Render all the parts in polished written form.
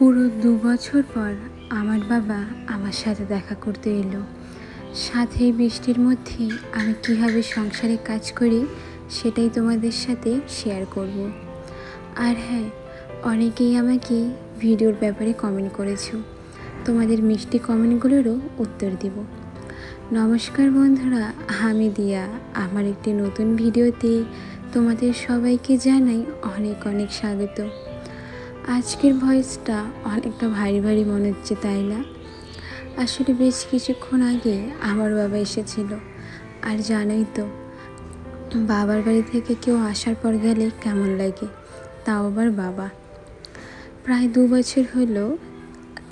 পুরো ২ বছর পর আমার বাবা আমার সাথে দেখা করতে এলো। সাথে এই বৃষ্টির মধ্যে আমি কীভাবে সংসারে কাজ করি সেটাই তোমাদের সাথে শেয়ার করব। আর হ্যাঁ, অনেকেই আমাকে ভিডিওর ব্যাপারে কমেন্ট করেছো, তোমাদের মিষ্টি কমেন্টগুলোরও উত্তর দিব। নমস্কার বন্ধুরা, আমি দিয়া। আমার একটি নতুন ভিডিওতে তোমাদের সবাইকে জানাই অনেক অনেক স্বাগত। আজকের ভয়েসটা অনেকটা ভারী ভারী মনে হচ্ছে, তাই না? আসলে বেশ কিছুক্ষণ আগে আমার বাবা এসেছিল। আর জানোই তো, বাবার বাড়ি থেকে কেউ আসার পর গেলে কেমন লাগে, তাও আবার বাবা। প্রায় ২ বছর হলো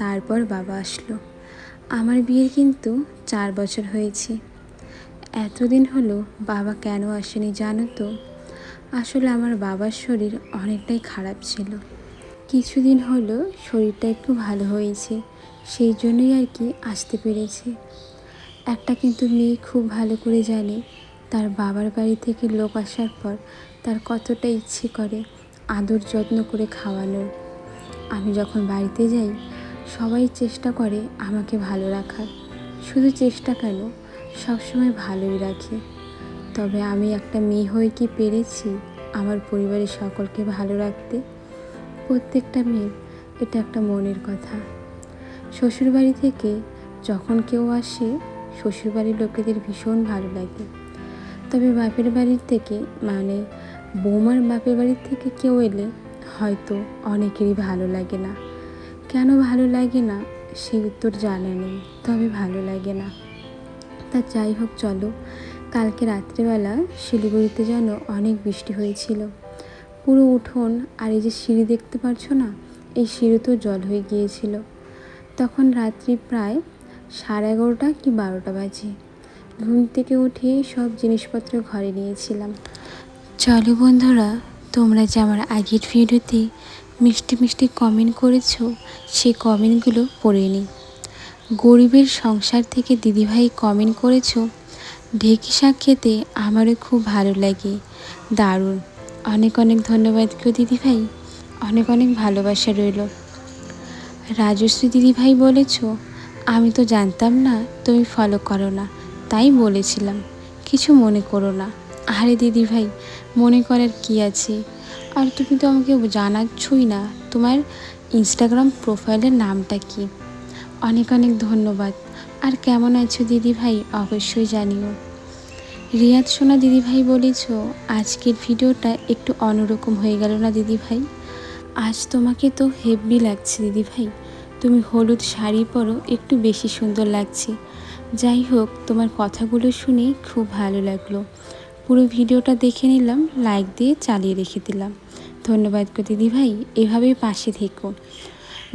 তারপর বাবা আসলো। আমার বিয়ের কিন্তু 4 বছর হয়েছে। এতদিন হলো বাবা কেন আসেনি জানো তো? আসলে আমার বাবার শরীর অনেকটাই খারাপ ছিল। কিছুদিন হলো শরীরটা একটু ভালো হয়েছে, সেই জন্যই আর কি আসতে পেরেছে। একটা কিন্তু মেয়ে খুব ভালো করে জানে তার বাবার বাড়ি থেকে লোক আসার পর তার কতটা ইচ্ছে করে আদর যত্ন করে খাওয়ানোর। আমি যখন বাড়িতে যাই সবাই চেষ্টা করে আমাকে ভালো রাখার, শুধু চেষ্টা কেন, সবসময় ভালোই রাখে। তবে আমি একটা মেয়ে হয়ে কি পেরেছি আমার পরিবারের সকলকে ভালো রাখতে? প্রত্যেকটা মেয়ের এটা একটা মনের কথা। শ্বশুরবাড়ি থেকে যখন কেউ আসে শ্বশুরবাড়ির লোকেদের ভীষণ ভালো লাগে। তবে বাপের বাড়ির থেকে মানে বৌমার বাপের বাড়ির থেকে কেউ এলে হয়তো অনেকেরই ভালো লাগে না। কেন ভালো লাগে না সেই উত্তর জানা নেই, তবে ভালো লাগে না। তা যাই হোক, চলো। কালকে রাত্রেবেলা শিলিগুড়িতে যেন অনেক বৃষ্টি হয়েছিল। পুরো উঠোন আর এই যে সিঁড়ি দেখতে পারছো না, এই সিঁড়িতেও জল হয়ে গিয়েছিল। তখন রাত্রি প্রায় 11:30 কি 12টা বাজে। ঘুম থেকে উঠে সব জিনিসপত্র ঘরে নিয়েছিলাম। চলো বন্ধুরা, তোমরা যে আমার আগের ভিডিওতে মিষ্টি মিষ্টি কমেন্ট করেছো সেই কমেন্টগুলো পড়ে নিই। গরিবের সংসার থেকে দিদিভাই কমেন্ট করেছো, ঢেঁকি শাক খেতে আমারও খুব ভালো লাগে, দারুণ। অনেক অনেক ধন্যবাদ গো দিদিভাই, অনেক অনেক ভালোবাসা রইল। রাজশ্রী দিদিভাই বলেছ, আমি তো জানতাম না তুমি ফলো করো না, তাই বলেছিলাম, কিছু মনে করো না। আরে দিদিভাই, মনে করার কি আছে? আর তুমি তো আমাকে জানাচ্ছই না তোমার ইনস্টাগ্রাম প্রোফাইলের নামটা কি। অনেক অনেক ধন্যবাদ। আর কেমন আছো দিদিভাই অবশ্যই জানিও। রিয়াদ সোনা দিদিভাই বলেছ, আজকের ভিডিওটা একটু অন্যরকম হয়ে গেল না দিদিভাই? আজ তোমাকে তো হেভি লাগছে দিদিভাই, তুমি হলুদ শাড়ি পরো, একটু বেশি সুন্দর লাগছে। যাই হোক, তোমার কথাগুলো শুনে খুব ভালো লাগলো। পুরো ভিডিওটা দেখে নিলাম, লাইক দিয়ে চালিয়ে রেখে দিলাম। ধন্যবাদ গো দিদিভাই, এভাবেই পাশে থেকো।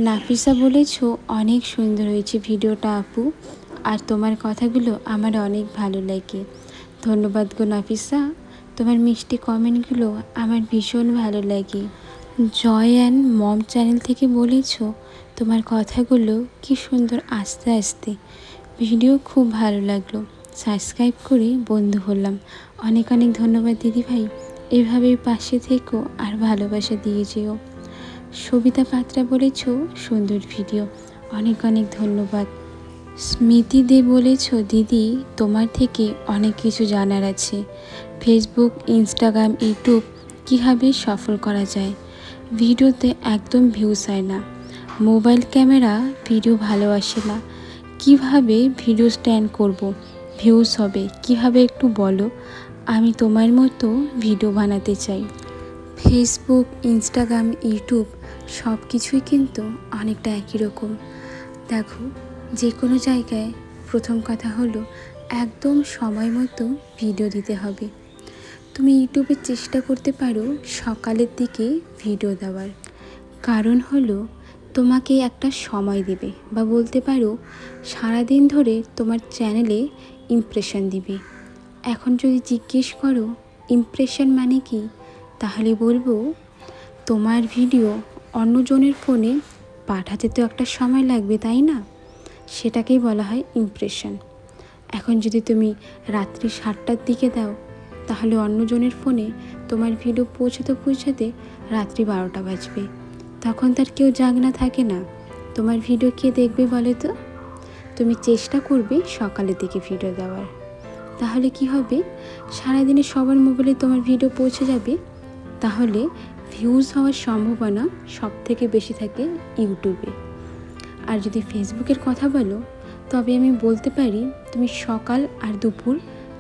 নাফিসা বলেছ, অনেক সুন্দর হয়েছে ভিডিওটা আপু, আর তোমার কথাগুলো আমার অনেক ভালো লাগে। ধন্যবাদ গো নাফিসা, তোমার মিষ্টি কমেন্টগুলো আমার ভীষণ ভালো লাগে। জয় অ্যান্ড মম চ্যানেল থেকে বলেছ, তোমার কথাগুলো কি সুন্দর আস্তে আস্তে, ভিডিও খুব ভালো লাগলো, সাবস্ক্রাইব করে বন্ধু হলাম। অনেক অনেক ধন্যবাদ দিদিভাই, এভাবেই পাশে থেকো আর ভালোবাসা দিয়ে যেও। সবিতা পাত্রা বলেছ, সুন্দর ভিডিও, অনেক অনেক ধন্যবাদ। স্মৃতি দে বলেছ, দিদি তোমার থেকে অনেক কিছু জানার আছে, ফেসবুক, ইনস্টাগ্রাম, ইউটিউব কীভাবে সফল করা যায়। ভিডিওতে একদম ভিউজ হয় না, মোবাইল ক্যামেরা ভিডিও ভালো আসে না, কিভাবে ভিডিও স্ট্যান্ড করব, ভিউজ হবে কিভাবে একটু বলো, আমি তোমার মতো ভিডিও বানাতে চাই। ফেসবুক, ইনস্টাগ্রাম, ইউটিউব সব কিছুই কিন্তু অনেকটা একই রকম। দেখো, যে কোনো জায়গায় প্রথম কথা হলো একদম সময় মতো ভিডিও দিতে হবে। তুমি ইউটিউবে চেষ্টা করতে পারো সকালের দিকে ভিডিও দেওয়ার, কারণ হলো তোমাকে একটা সময় দেবে, বা বলতে পারো সারাদিন ধরে তোমার চ্যানেলে ইমপ্রেশন দিবে। এখন যদি জিজ্ঞেস করো ইমপ্রেশন মানে কি, তাহলে বলবো তোমার ভিডিও অন্যজনের ফোনে পাঠাতে তো একটা সময় লাগবে, তাই না? সেটাকেই বলা হয় ইমপ্রেশন। এখন যদি তুমি রাত্রি 7টার দিকে দাও, তাহলে অন্যজনের ফোনে তোমার ভিডিও পৌঁছাতে পৌঁছাতে রাত্রি 12টা বাজবে। তখন তার কেউ জাগ না থাকে না। তোমার ভিডিও কে দেখবে বলো তো? তুমি চেষ্টা করবে সকালের দিকে ভিডিও দেওয়ার। তাহলে কি হবে, সারাদিনে সবার মোবাইলে তোমার ভিডিও পৌঁছে যাবে। তাহলে ভিউজ হওয়ার সম্ভাবনা সব থেকে বেশি থাকে ইউটিউবে। আর যদি ফেসবুকের কথা বলো, তবে আমি বলতে পারি তুমি সকাল আর দুপুর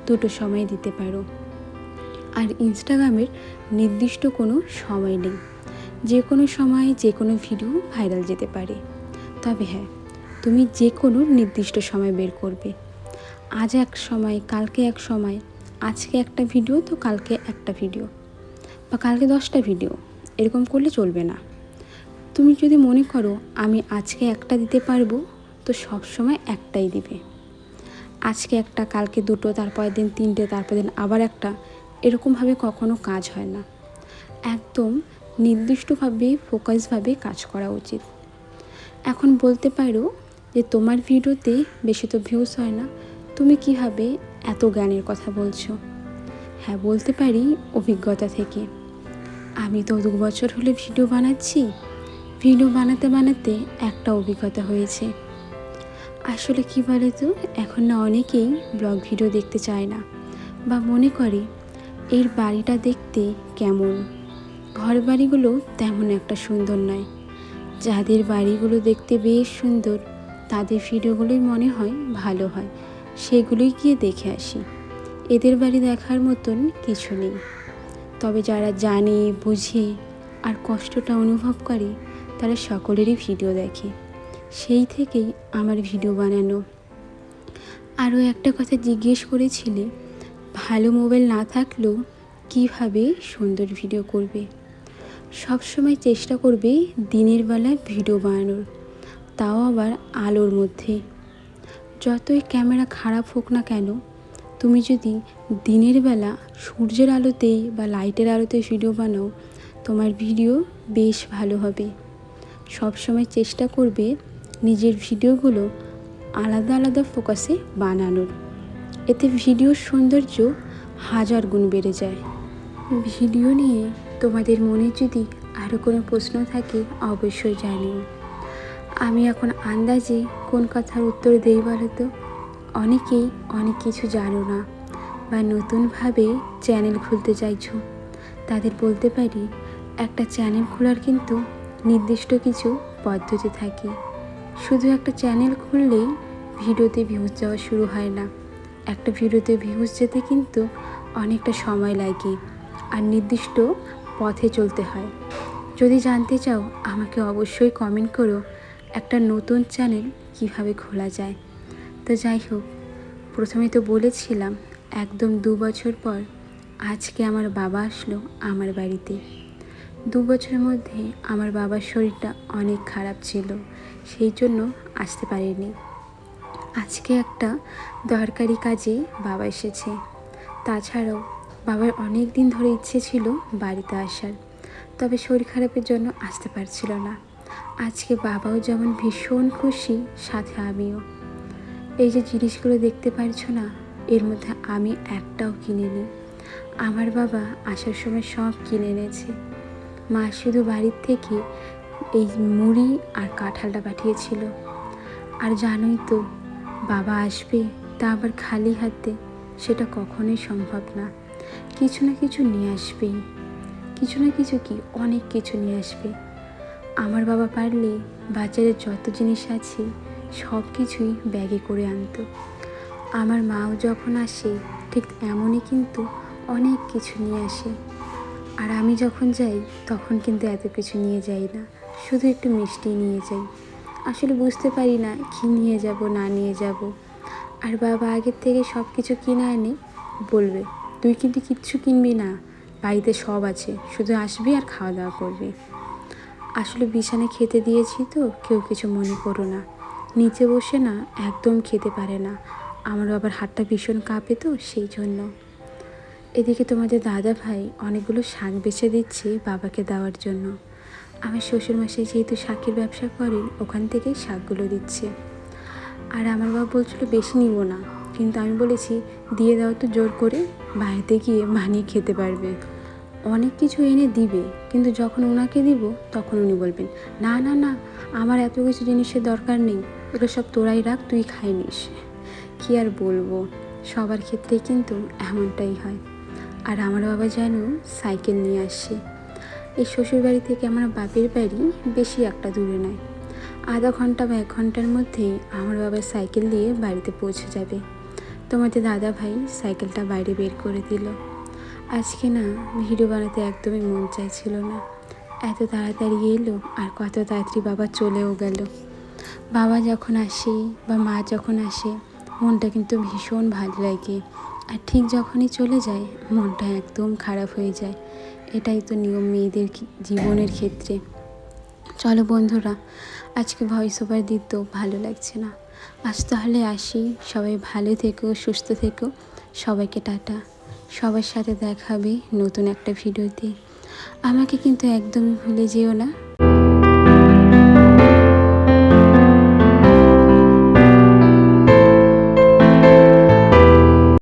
দুটো সময় দিতে পারো। আর ইনস্টাগ্রামের নির্দিষ্ট কোনো সময় নেই, যে কোনো সময় যে কোনো ভিডিও ভাইরাল যেতে পারে। তবে হ্যাঁ, তুমি যে কোনো নির্দিষ্ট সময় বের করবে। আজ এক সময়, কালকে এক সময়, আজকে একটা ভিডিও তো কালকে একটা ভিডিও, বা কালকে 10টা ভিডিও, এরকম করলে চলবে না। তুমি যদি মনে করো আমি আজকে একটা দিতে পারবো, তো সব সময় একটাই দিবে। আজকে একটা, কালকে দুটো, তারপরের দিন 3টে, তারপর দিন আবার একটা, এরকমভাবে কখনো কাজ হয় না। একদম নির্দিষ্টভাবে ফোকাসভাবে কাজ করা উচিত। এখন বলতে পারো যে তোমার ভিডিওতে বেশি তো ভিউজ হয় না, তুমি কিভাবে এত জ্ঞানের কথা বলছো? হ্যাঁ, বলতে পারি অভিজ্ঞতা থেকে। আমি তো 2 বছর হলে ভিডিও বানাচ্ছি। ভিডিও বানাতে বানাতে একটা অভিজ্ঞতা হয়েছে। আসলে কি বলে তো, এখন না অনেকেই ব্লগ ভিডিও দেখতে চায় না, বা মনে করে এর বাড়িটা দেখতে কেমন, ঘর বাড়িগুলো তেমন একটা সুন্দর নয়। যাদের বাড়িগুলো দেখতে বেশ সুন্দর, তাদের ভিডিওগুলোই মনে হয় ভালো হয়, সেগুলোই গিয়ে দেখে আসি। এদের বাড়ি দেখার মতন কিছু নেই। তবে যারা জানে, বুঝে আর কষ্টটা অনুভব করে, তারা সকলেরই ভিডিও দেখে। সেই থেকেই আমার ভিডিও বানানো। আরও একটা কথা জিজ্ঞেস করেছিলে, ভালো মোবাইল না থাকলেও কিভাবে সুন্দর ভিডিও করবে। সবসময় চেষ্টা করবে দিনের বেলায় ভিডিও বানানোর, তাও আবার আলোর মধ্যে। যতই ক্যামেরা খারাপ হোক না কেন, তুমি যদি দিনের বেলা সূর্যের আলোতেই বা লাইটের আলোতে ভিডিও বানাও, তোমার ভিডিও বেশ ভালো হবে। সবসময় চেষ্টা করবে নিজের ভিডিওগুলো আলাদা আলাদা ফোকাসে বানানোর। এতে ভিডিওর সৌন্দর্য 1000 গুণ বেড়ে যায়। ভিডিও নিয়ে তোমাদের মনে যদি আরও কোনো প্রশ্ন থাকে, অবশ্যই জানিও। আমি এখন আন্দাজে কোন কথার উত্তর দেই বলো তো? অনেকেই অনেক কিছু জানো না, বা নতুনভাবে চ্যানেল খুলতে চাইছো, তাদের বলতে পারি একটা চ্যানেল খোলার কিন্তু নির্দিষ্ট কিছু পদ্ধতি থাকে। শুধু একটা চ্যানেল খুললেই ভিডিওতে ভিউজ যাওয়া শুরু হয় না। একটা ভিডিওতে ভিউজ যেতে কিন্তু অনেকটা সময় লাগে, আর নির্দিষ্ট পথে চলতে হয়। যদি জানতে চাও, আমাকে অবশ্যই কমেন্ট করো একটা নতুন চ্যানেল কিভাবে খোলা যায়। তো যাই হোক, প্রথমে তো বলেছিলাম একদম 2 বছর পর আজকে আমার বাবা আসলো আমার বাড়িতে। 2 বছরের মধ্যে আমার বাবার শরীরটা অনেক খারাপ ছিল, সেই জন্য আসতে পারেনি। আজকে একটা দরকারি কাজে বাবা এসেছে। তাছাড়াও বাবার অনেক দিন ধরে ইচ্ছে ছিল বাড়িতে আসার, তবে শরীর খারাপের জন্য আসতে পারছিল না। আজকে বাবাও যেমন ভীষণ খুশি, সাথে আমিও। এই যে জিনিসগুলো দেখতে পারছো না, এর মধ্যে আমি একটাও কিনিনি। আমার বাবা আসার সময় সব কিনে এনেছে। মা শুধু বাড়ির থেকে এই মুড়ি আর কাঁঠালটা পাঠিয়েছিল। আর জানোই তো, বাবা আসবে তা আবার খালি হাতে, সেটা কখনোই সম্ভব না। কিছু না কিছু নিয়ে আসবেই। কিছু না কিছু কি, অনেক কিছু নিয়ে আসবে। আমার বাবা পারলে বাজারে যত জিনিস আছে সব কিছুই ব্যাগে করে আনতো। আমার মাও যখন আসে ঠিক এমনই কিন্তু অনেক কিছু নিয়ে আসে। আর আমি যখন যাই তখন কিন্তু এত কিছু নিয়ে যাই না, শুধু একটু মিষ্টি নিয়ে যাই। আসলে বুঝতে পারি না কী নিয়ে যাব না নিয়ে যাব। আর বাবা আগের থেকে সব কিছু কিনে আনে, বলবে তুই কিন্তু কিচ্ছু কিনবি না, বাড়িতে সব আছে, শুধু আসবি আর খাওয়া দাওয়া করবি। আসলে বিছানায় খেতে দিয়েছি তো, কেউ কিছু মনে করো না। নিচে বসে না একদম খেতে পারে না, আমার বাবার হাতটা ভীষণ কাঁপে তো, সেই জন্য। এদিকে তোমাদের দাদা ভাই অনেকগুলো শাক বেছে দিচ্ছে বাবাকে দেওয়ার জন্য। আমার শ্বশুরমশাই যেহেতু শাকের ব্যবসা করেন, ওখান থেকেই শাকগুলো দিচ্ছে। আর আমার বাবা বলছিল বেশি নিব না, কিন্তু আমি বলেছি দিয়ে দাও তো জোর করে, বাড়িতে গিয়ে বানিয়ে খেতে পারবে। অনেক কিছু এনে দিবে, কিন্তু যখন ওনাকে দিব তখন উনি বলবেন না না না, আমার এত কিছু জিনিসের দরকার নেই, ওগুলো সব তোরাই রাখ, তুই খাই নিস। কী আর বলবো, সবার ক্ষেত্রেই কিন্তু এমনটাই হয়। আর আমার বাবা যেন সাইকেল নিয়ে আসে। এই শ্বশুরবাড়ি থেকে আমার বাপের বাড়ি বেশি একটা দূরে নয়, আধা ঘন্টা বা 1 ঘন্টার মধ্যেই আমার বাবা সাইকেল দিয়ে বাড়িতে পৌঁছে যাবে। তোমাদের দাদা ভাই সাইকেলটা বাইরে বের করে দিল। আজকে না ভিডিও বানাতে একদমই মন চাইছিল না, এত তাড়াতাড়ি এলো আর কত তাড়াতাড়ি বাবা চলেও গেল। বাবা যখন আসে বা মা যখন আসে মনটা কিন্তু ভীষণ ভালো লাগে, আর ঠিক যখনই চলে যায় মনটা একদম খারাপ হয়ে যায়। এটাই তো নিয়ম মেয়েদের জীবনের ক্ষেত্রে। চলো বন্ধুরা, আজকে ভয়েস ওভার দিতেও ভালো লাগছে না, আজ তাহলে আসি। সবাই ভালো থেকো, সুস্থ থেকো, সবাইকে টাটা। সবার সাথে দেখা হবে নতুন একটা ভিডিওতে। আমাকে কিন্তু একদমই ভুলে যেও না।